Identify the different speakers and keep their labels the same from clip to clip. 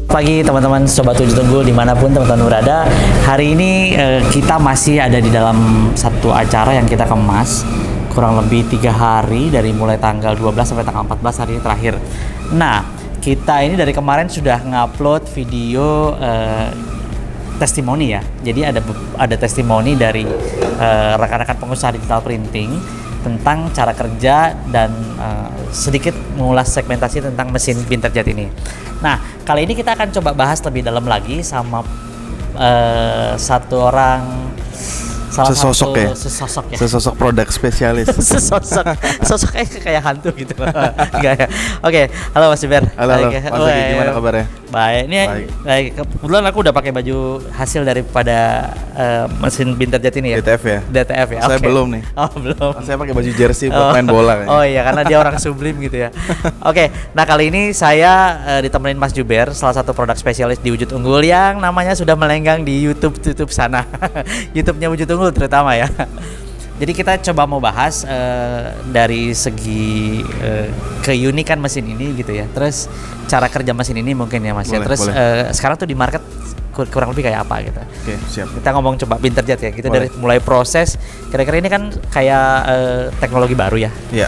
Speaker 1: Pagi teman-teman Sobat Wujud Unggul dimanapun teman-teman berada. Hari ini kita masih ada di dalam satu acara yang kita kemas kurang lebih 3 hari dari mulai tanggal 12 sampai tanggal 14 hari ini terakhir. Nah, kita ini dari kemarin sudah ngupload video testimoni ya. Jadi ada testimoni dari rekan-rekan pengusaha digital printing tentang cara kerja dan sedikit mengulas segmentasi tentang mesin Binterjet ini. Nah, kali ini kita akan coba bahas lebih dalam lagi sama satu orang,
Speaker 2: sesosok ya? Sesosok produk spesialis.
Speaker 1: sosok kayak hantu gitu. Enggak ya. Oke, halo Mas Juber.
Speaker 2: Halo. Mas Zaki, gimana kabarnya?
Speaker 1: Baik. Ini baik. Kebetulan aku udah pakai baju hasil daripada mesin Binterjet ini ya. DTF ya.
Speaker 2: Saya belum nih.
Speaker 1: Oh, belum.
Speaker 2: Saya pakai baju jersey buat main bola.
Speaker 1: Oh iya, karena dia orang sublim gitu ya. Oke, nah kali ini saya ditemenin Mas Juber, salah satu produk spesialis di Wujud Unggul yang namanya sudah melenggang di YouTube sana. YouTube-nya Wujud Unggul terutama ya. Jadi kita coba mau bahas dari segi keunikan mesin ini gitu ya. Terus cara kerja mesin ini mungkin ya Mas ya. Terus sekarang tuh di market kurang lebih kayak apa gitu.
Speaker 2: Oke, siap.
Speaker 1: Kita ngomong coba Binterjet ya. Kita dari mulai proses, kira-kira ini kan kayak teknologi baru ya.
Speaker 2: Iya.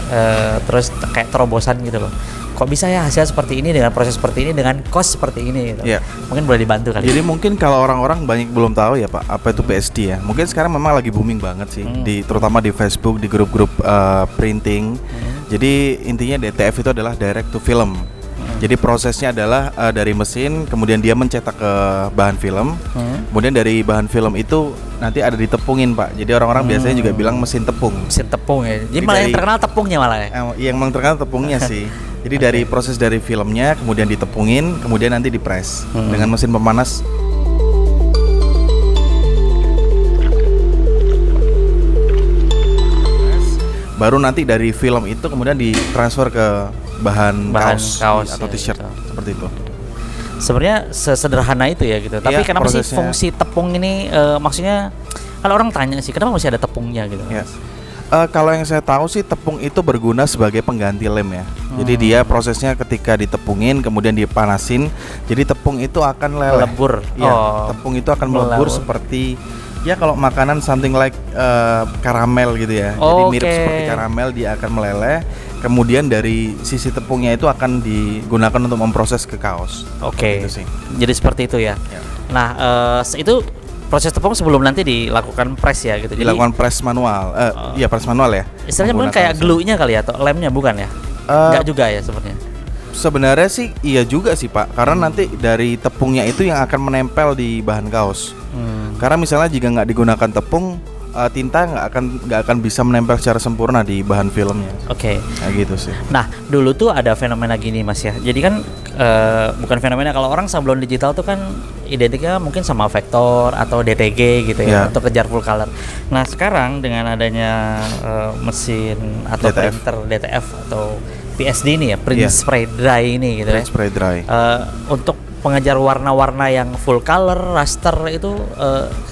Speaker 1: Terus kayak terobosan gitu loh. Kok bisa ya hasil seperti ini dengan proses seperti ini dengan cost seperti ini gitu.
Speaker 2: Yeah.
Speaker 1: Mungkin boleh dibantu kali.
Speaker 2: Jadi mungkin kalau orang-orang banyak belum tahu ya Pak, apa itu PSD ya. Mungkin sekarang memang lagi booming banget sih terutama di Facebook, di grup-grup printing. Jadi intinya DTF itu adalah direct to film. Jadi prosesnya adalah dari mesin, kemudian dia mencetak ke bahan film. Kemudian dari bahan film itu nanti ada ditepungin Pak. Jadi orang-orang biasanya juga bilang mesin tepung.
Speaker 1: Mesin tepung ya. Jadi malah yang terkenal tepungnya malah ya.
Speaker 2: Yang terkenal tepungnya sih. Jadi dari proses dari filmnya kemudian ditepungin, kemudian nanti dipres dengan mesin pemanas. Baru nanti dari film itu kemudian ditransfer ke bahan kaos atau t-shirt gitu. Seperti itu.
Speaker 1: Sebenarnya sesederhana itu ya gitu. Tapi kenapa sih fungsi tepung ini maksudnya kalau orang tanya sih kenapa masih ada tepungnya gitu.
Speaker 2: Yes. Kalau yang saya tahu sih tepung itu berguna sebagai pengganti lem ya. Jadi dia prosesnya ketika ditepungin kemudian dipanasin, jadi tepung itu akan
Speaker 1: melebur.
Speaker 2: Ya, tepung itu akan melebur seperti ya kalau makanan something like karamel gitu ya. Jadi mirip seperti karamel, dia akan meleleh. Kemudian dari sisi tepungnya itu akan digunakan untuk memproses ke kaos.
Speaker 1: Oke. Gitu sih. Jadi seperti itu ya. Nah, itu proses tepung sebelum nanti dilakukan press ya gitu.
Speaker 2: Dilakukan press manual. Iya press manual ya.
Speaker 1: Istilahnya mungkin kayak glue-nya kali ya atau lemnya bukan ya? Enggak juga ya sebenarnya.
Speaker 2: Sebenarnya sih iya juga sih Pak. Karena nanti dari tepungnya itu yang akan menempel di bahan kaos. Karena misalnya jika nggak digunakan tepung, tinta nggak akan bisa menempel secara sempurna di bahan filmnya.
Speaker 1: Oke.
Speaker 2: Kayak gitu sih.
Speaker 1: Nah dulu tuh ada fenomena gini Mas ya. Jadi kan bukan fenomena, kalau orang sablon digital tuh kan identiknya mungkin sama vektor atau DTG gitu ya, untuk kejar full color. Nah sekarang dengan adanya mesin atau printer DTF atau PSD ini ya, print spray dry ini gitu ya.
Speaker 2: Spray dry.
Speaker 1: Untuk pengejar warna-warna yang full color, raster itu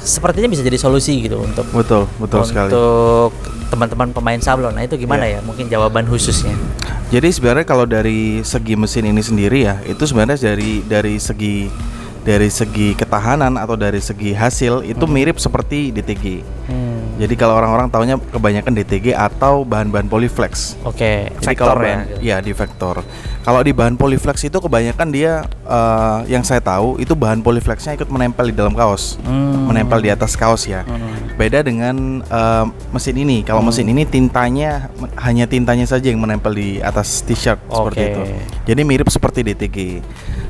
Speaker 1: sepertinya bisa jadi solusi gitu untuk
Speaker 2: betul sekali.
Speaker 1: Untuk teman-teman pemain sablon. Nah itu gimana ya? Mungkin jawaban khususnya.
Speaker 2: Jadi sebenarnya kalau dari segi mesin ini sendiri ya, itu sebenarnya dari segi ketahanan atau dari segi hasil itu mirip seperti DTG. Jadi kalau orang-orang taunya kebanyakan DTG atau bahan-bahan polyflex.
Speaker 1: Oke.
Speaker 2: Jadi kalau di vektor. Kalau di bahan polyflex itu kebanyakan dia yang saya tahu itu bahan polyflexnya ikut menempel di dalam kaos, menempel di atas kaos ya. Beda dengan mesin ini. Kalau mesin ini hanya tintanya saja yang menempel di atas t-shirt seperti itu. Jadi mirip seperti DTG.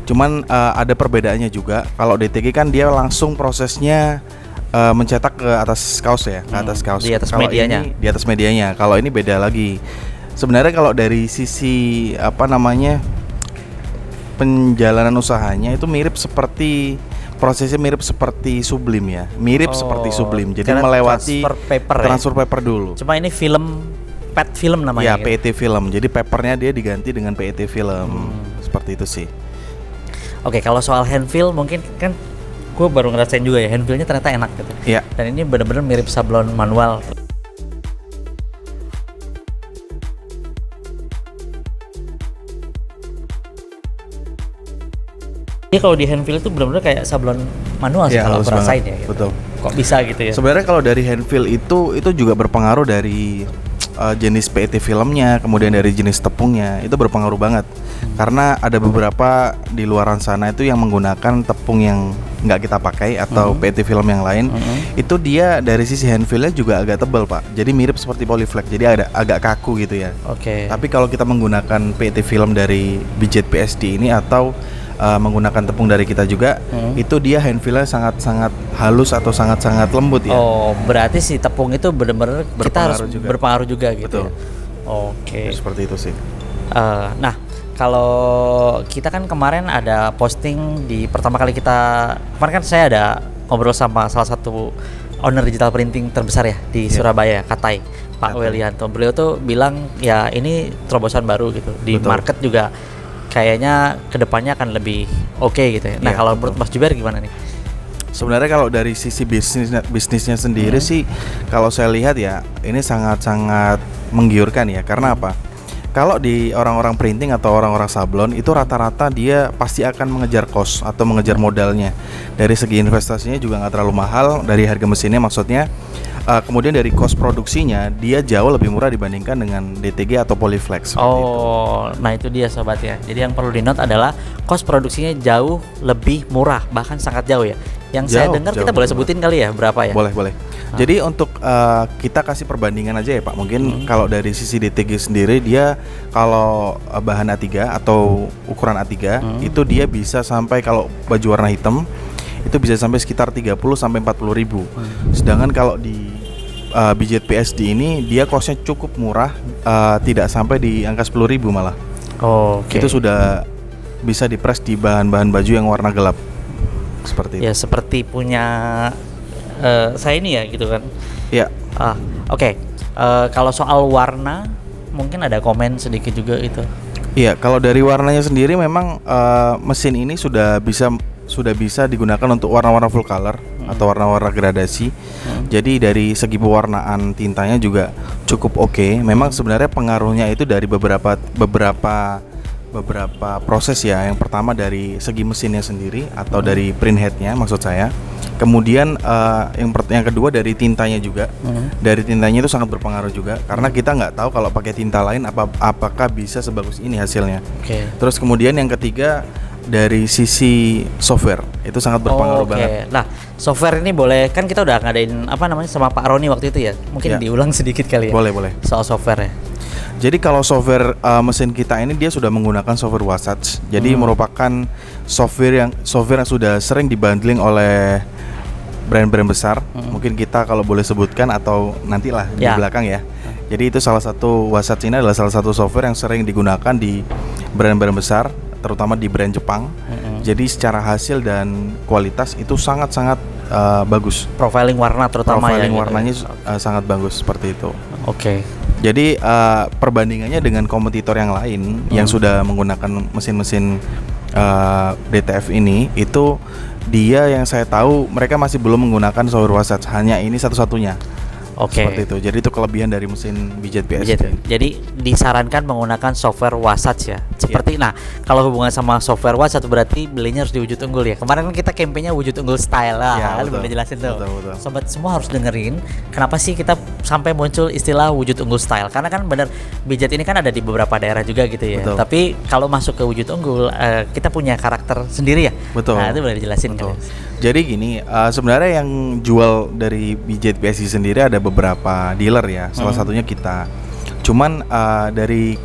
Speaker 2: Cuman ada perbedaannya juga. Kalau DTG kan dia langsung prosesnya mencetak ke atas kaos ya, ke atas kaos.
Speaker 1: Di atas medianya.
Speaker 2: Di atas medianya. Kalau ini beda lagi. Sebenarnya kalau dari sisi penjalanan usahanya itu prosesnya mirip seperti sublim ya. Seperti sublim. Jadi melewati transfer paper dulu.
Speaker 1: Cuma ini PET film namanya.
Speaker 2: Ya, PET film. Jadi papernya dia diganti dengan PET film. Seperti itu sih.
Speaker 1: Oke, kalau soal hand feel mungkin kan gue baru ngerasain juga ya, hand feel-nya ternyata enak gitu.
Speaker 2: Iya.
Speaker 1: Dan ini benar-benar mirip sablon manual. Dia kalau di hand feel itu benar-benar kayak sablon manual sih kalau aku rasain ya. Gitu.
Speaker 2: Betul.
Speaker 1: Kok bisa gitu ya?
Speaker 2: Sebenarnya kalau dari hand feel itu juga berpengaruh dari jenis PET filmnya, kemudian dari jenis tepungnya, itu berpengaruh banget. Karena ada beberapa di luaran sana itu yang menggunakan tepung yang nggak kita pakai atau PET film yang lain, itu dia dari sisi hand feel-nya juga agak tebal Pak. Jadi mirip seperti polyflex, jadi agak kaku gitu ya. Tapi kalau kita menggunakan PET film dari Bijet PSD ini atau menggunakan tepung dari kita juga, itu dia hand feel-nya sangat-sangat halus atau sangat-sangat lembut ya.
Speaker 1: Oh, berarti si tepung itu benar-benar kita harus berpengaruru juga gitu.
Speaker 2: Betul.
Speaker 1: Ya?
Speaker 2: Seperti itu sih.
Speaker 1: Nah, kalau kita kan kemarin ada posting di pertama kali kemarin kan saya ada ngobrol sama salah satu owner digital printing terbesar ya di Surabaya, Katai, Pak Welianto. Beliau tuh bilang ya ini terobosan baru gitu di market juga. Kayaknya kedepannya akan lebih oke gitu ya. Nah kalau menurut Mas Juber gimana nih?
Speaker 2: Sebenarnya kalau dari sisi bisnisnya sendiri sih, kalau saya lihat ya ini sangat-sangat menggiurkan ya. Karena apa? Kalau di orang-orang printing atau orang-orang sablon itu rata-rata dia pasti akan mengejar cost atau mengejar modalnya. Dari segi investasinya juga nggak terlalu mahal, dari harga mesinnya maksudnya. Kemudian dari cost produksinya dia jauh lebih murah dibandingkan dengan DTG atau polyflex.
Speaker 1: Nah itu dia sobat ya. Jadi yang perlu di-note adalah cost produksinya jauh lebih murah, bahkan sangat jauh ya. Yang saya dengar kita boleh sebutin kali ya berapa ya?
Speaker 2: Boleh. Jadi untuk kita kasih perbandingan aja ya Pak. Mungkin kalau dari sisi DTG sendiri dia kalau bahan A3 atau ukuran A3 itu dia bisa sampai kalau baju warna hitam itu bisa sampai sekitar 30 sampai 40 ribu. Sedangkan kalau di Bijet PSD ini dia costnya cukup murah, tidak sampai di angka 10 ribu malah. Itu sudah bisa dipres di bahan-bahan baju yang warna gelap. Seperti itu.
Speaker 1: Ya seperti punya saya ini ya gitu kan.
Speaker 2: Ya.
Speaker 1: Kalau soal warna mungkin ada komen sedikit juga itu.
Speaker 2: Iya, kalau dari warnanya sendiri memang mesin ini sudah bisa digunakan untuk warna-warna full color atau warna-warna gradasi. Jadi dari segi pewarnaan tintanya juga cukup oke. Memang sebenarnya pengaruhnya itu dari beberapa proses ya. Yang pertama dari segi mesinnya sendiri atau dari print headnya maksud saya. Kemudian yang kedua dari tintanya juga. Dari tintanya itu sangat berpengaruh juga karena kita nggak tahu kalau pakai tinta lain apakah bisa sebagus ini hasilnya. Terus kemudian yang ketiga dari sisi software itu sangat berpengaruh banget.
Speaker 1: Nah, software ini boleh kan kita udah ngadain sama Pak Roni waktu itu ya. Mungkin diulang sedikit kali ya.
Speaker 2: Boleh.
Speaker 1: Soal software ya.
Speaker 2: Jadi kalau software mesin kita ini dia sudah menggunakan software Wasatch. Jadi merupakan software yang sudah sering dibundling oleh brand-brand besar. Mungkin kita kalau boleh sebutkan atau nantilah di belakang ya. Jadi itu salah satu Wasatch ini adalah salah satu software yang sering digunakan di brand-brand besar, terutama di brand Jepang. Jadi secara hasil dan kualitas itu sangat-sangat bagus.
Speaker 1: Profiling warna terutama
Speaker 2: Profiling warnanya sangat bagus seperti itu. Jadi perbandingannya dengan kompetitor yang lain yang sudah menggunakan mesin-mesin DTF ini itu dia yang saya tahu mereka masih belum menggunakan software Wasatch, hanya ini satu-satunya. Seperti itu. Jadi itu kelebihan dari mesin Bijet PSD.
Speaker 1: Jadi disarankan menggunakan software Wasatch ya. Seperti nah, kalau hubungan sama software Wasatch berarti belinya harus di wujud unggul ya. Kemarin kan kita campaignnya wujud unggul style lah. Udah jelasin tuh.
Speaker 2: Betul.
Speaker 1: Sobat semua harus dengerin kenapa sih kita sampai muncul istilah wujud unggul style. Karena kan benar Bijet ini kan ada di beberapa daerah juga gitu ya. Tapi kalau masuk ke wujud unggul kita punya karakter sendiri ya. Nah, itu boleh dijelasin kan.
Speaker 2: Jadi gini, sebenarnya yang jual dari Bijet PSD sendiri ada beberapa dealer ya, salah satunya kita. Cuman dari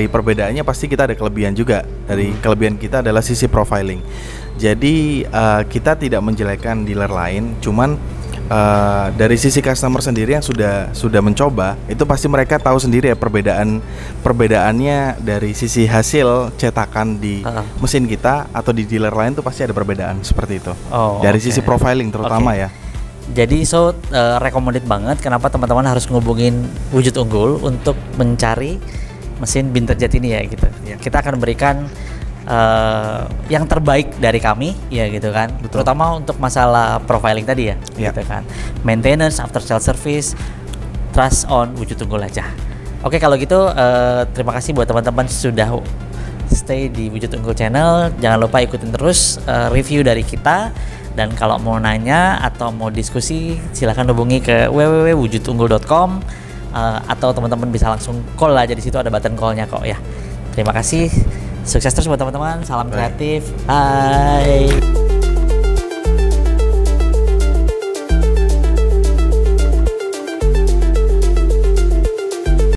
Speaker 2: perbedaannya pasti kita ada kelebihan juga. Dari kelebihan kita adalah sisi profiling. Jadi kita tidak menjelekkan dealer lain, cuman dari sisi customer sendiri yang sudah mencoba, itu pasti mereka tahu sendiri ya perbedaannya dari sisi hasil cetakan di mesin kita atau di dealer lain tuh pasti ada perbedaan seperti itu. Dari sisi profiling terutama ya.
Speaker 1: Jadi recommended banget kenapa teman-teman harus ngubungin Wujud Unggul untuk mencari mesin Binterjet ini ya gitu. Kita akan berikan yang terbaik dari kami ya gitu kan. Terutama untuk masalah profiling tadi ya gitu kan. Maintenance, after sales service, trust on Wujud Unggul aja. Oke, kalau gitu terima kasih buat teman-teman sudah stay di Wujud Unggul Channel. Jangan lupa ikutin terus review dari kita. Dan kalau mau nanya atau mau diskusi, silahkan hubungi ke www.wujudunggul.com atau teman-teman bisa langsung call aja, di situ ada button call-nya kok ya. Terima kasih, sukses terus buat teman-teman, salam kreatif, bye.